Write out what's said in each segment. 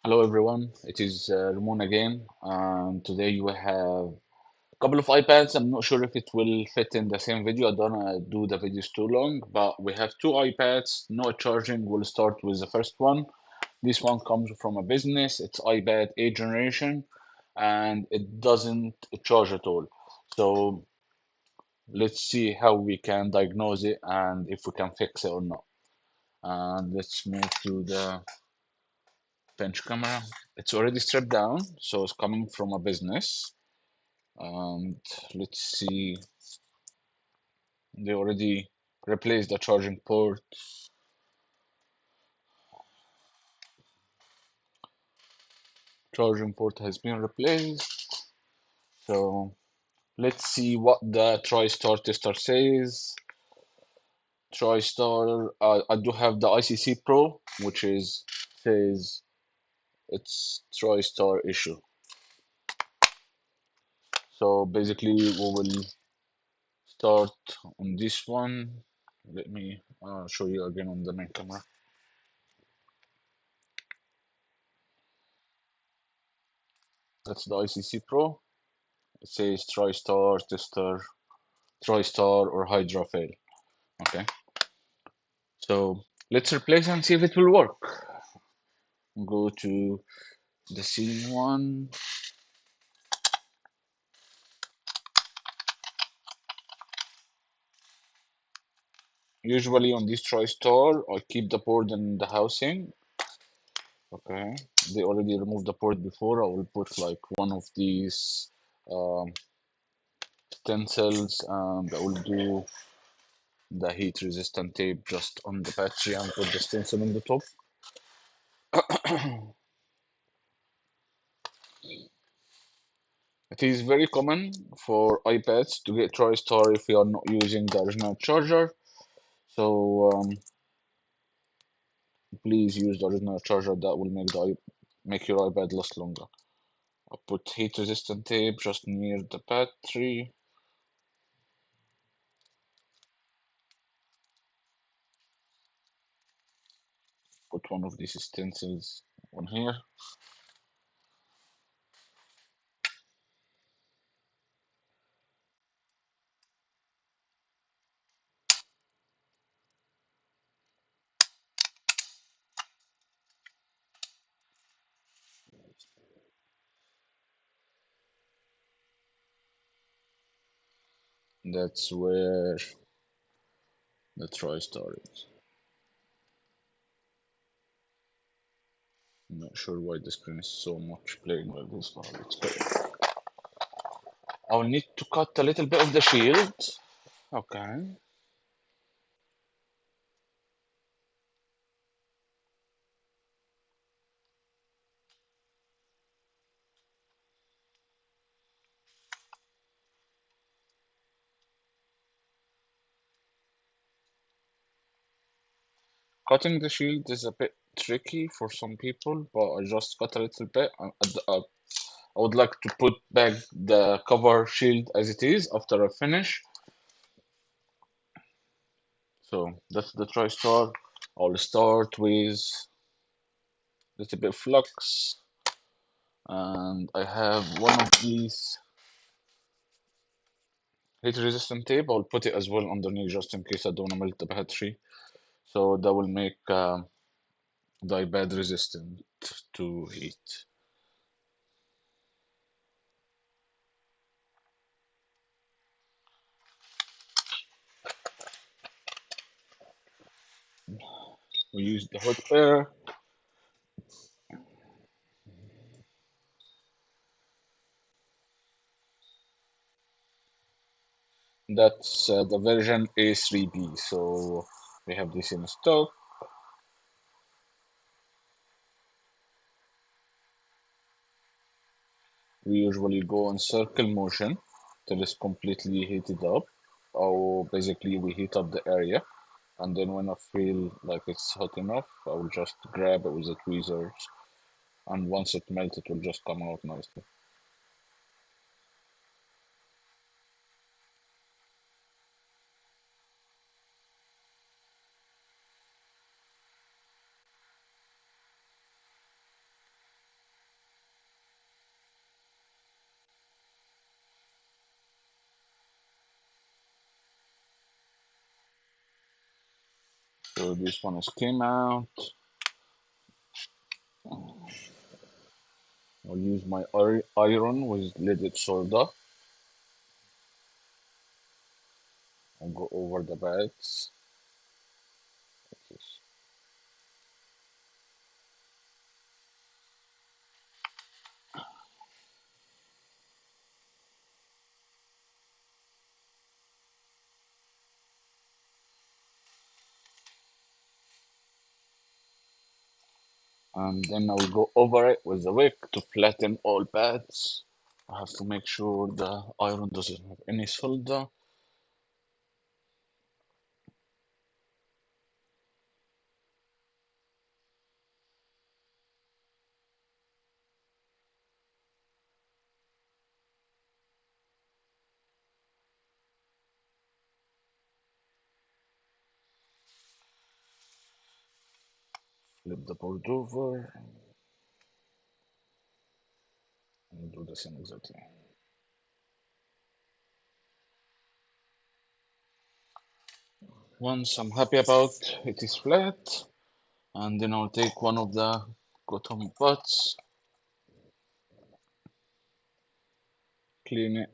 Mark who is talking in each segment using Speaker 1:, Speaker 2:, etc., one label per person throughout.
Speaker 1: Hello everyone, it is Ramon again, and today we have a couple of iPads. I'm not sure if it will fit in the same video. I don't want to do the videos too long, but we have two iPads, no charging. We'll start with the first one. This one comes from a business. It's iPad 8th generation, and it doesn't charge at all. So let's see how we can diagnose it and if we can fix it or not. And let's move to the bench camera. It's already stripped down, so it's coming from a business. And let's see, they already replaced the charging port. Charging port has been replaced. So let's see what the TriStar tester says. TriStar, I do have the ICC Pro, which is says it's TriStar issue. So basically, we will start on this one. Let me show you again on the main camera. That's the ICC Pro. It says TriStar, Tester, TriStar, or Hydra fail. Okay, so let's replace and see if it will work. Go to the scene one. Usually on this TriStar, I keep the board in the housing. Okay, they already removed the port before. I will put like one of these um, stencils, and I will do the heat resistant tape just on the battery and put the stencil on the top. It is very common for iPads to get TriStar if you are not using the original charger. So please use the original charger. That will make your iPad last longer. I put heat resistant tape just near the battery. Put one of these stencils on here. That's where the TriStar is. I'm not sure why the screen is so much playing like this, but it's good. I'll need to cut a little bit of the shield. Okay. Cutting the shield is a bit tricky for some people, but I just cut a little bit. I would like to put back the cover shield as it is after I finish. So that's the TriStar. I'll start with a little bit of flux, and I have one of these heat resistant tape. I'll put it as well underneath just in case I don't want to melt the battery. So that will make the iPad resistant to heat. We use the hot air. That's the version A3B. So we have this in stock. We usually go in circle motion till it's completely heated up. Or basically we heat up the area. And then when I feel like it's hot enough, I will just grab it with the tweezers. And once it melts, it will just come out nicely. So this one is came out. I'll use my iron with leaded solder. I'll go over the pads. And then I'll go over it with the wick to flatten all pads. I have to make sure the iron doesn't have any solder. Flip the board over and do the same exactly. Once I'm happy about it is flat, and then I'll take one of the cotton buds, clean it,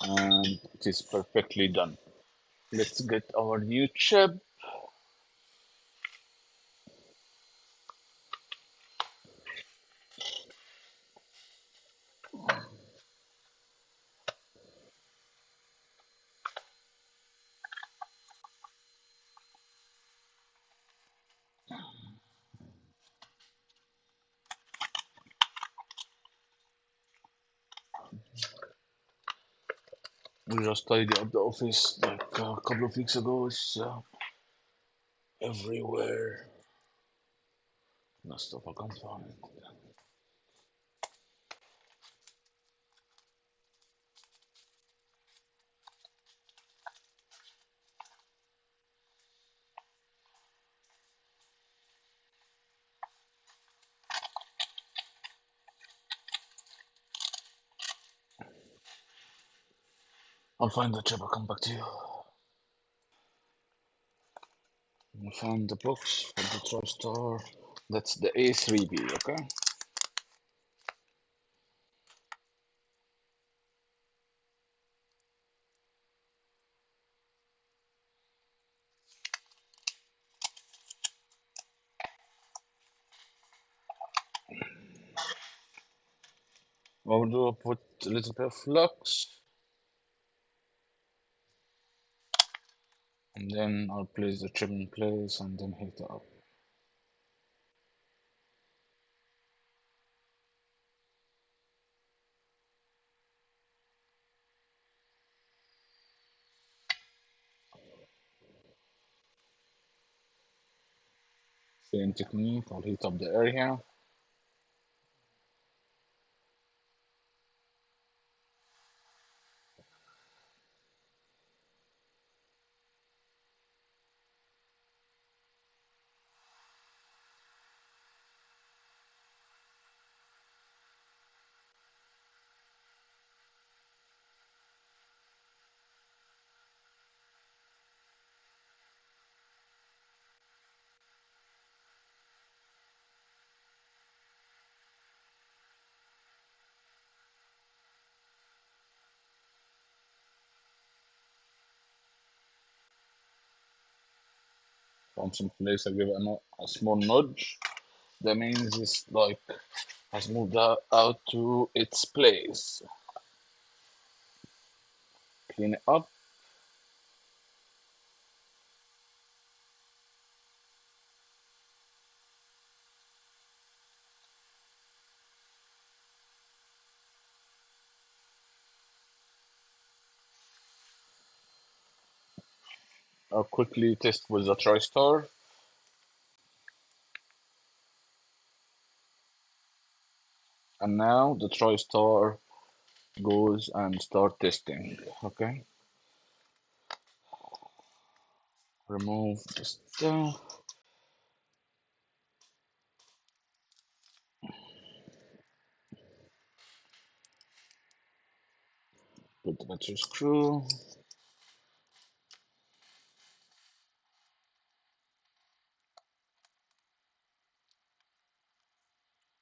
Speaker 1: and it is perfectly done. Let's get our new chip. We just tidied up the office like a couple of weeks ago. It's everywhere. No stuff I can't find. I'll find the chip. I'll come back to you. I found the box for the Tristar. That's the A3B, okay? I'll do put a little bit of flux, and then I'll place the chip in place and then heat it up. Same technique, I'll heat up the area. From some place, I give it a small nudge. That means it's like has moved out to its place. Clean it up. I'll quickly test with the TriStar. And now the TriStar goes and start testing. Okay. Remove the stuff. Put the battery screw.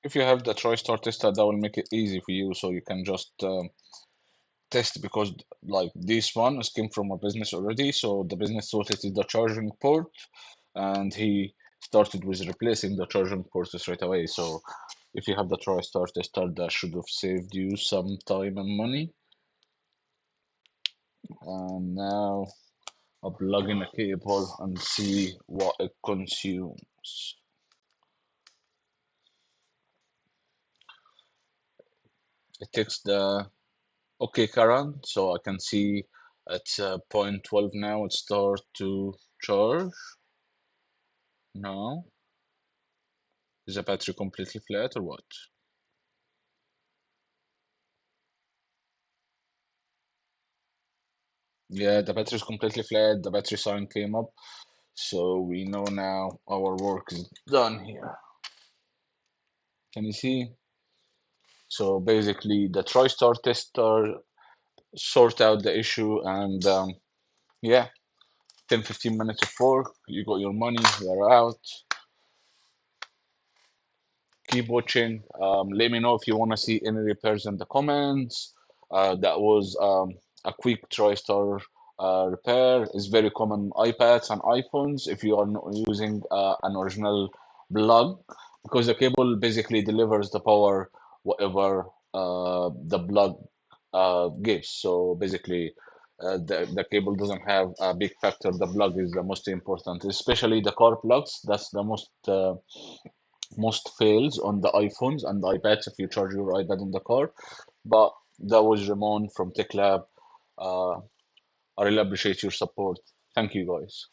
Speaker 1: If you have the TriStar tester, that will make it easy for you, so you can just test because like this one came from a business already, so the business thought it is the charging port, and he started with replacing the charging port straight away. So if you have the TriStar tester, that should have saved you some time and money. And now I'll plug in a cable and see what it consumes. It takes the okay current, so I can see at 0.12 now it start to charge. Now, is the battery completely flat or what? Yeah, the battery is completely flat. The battery sign came up, so we know now our work is done here. Can you see? So basically, the TriStar tester sort out the issue, and yeah, 10-15 minutes of work, you got your money, you're out. Keep watching. Let me know if you want to see any repairs in the comments. That was a quick TriStar repair. It's very common on iPads and iPhones if you are not using an original plug, because the cable basically delivers the power whatever the plug gives. So basically, the cable doesn't have a big factor. The plug is the most important, especially the car plugs. That's the most fails on the iPhones and the iPads if you charge your iPad in the car. But that was Ramon from Tech Lab. I really appreciate your support. Thank you, guys.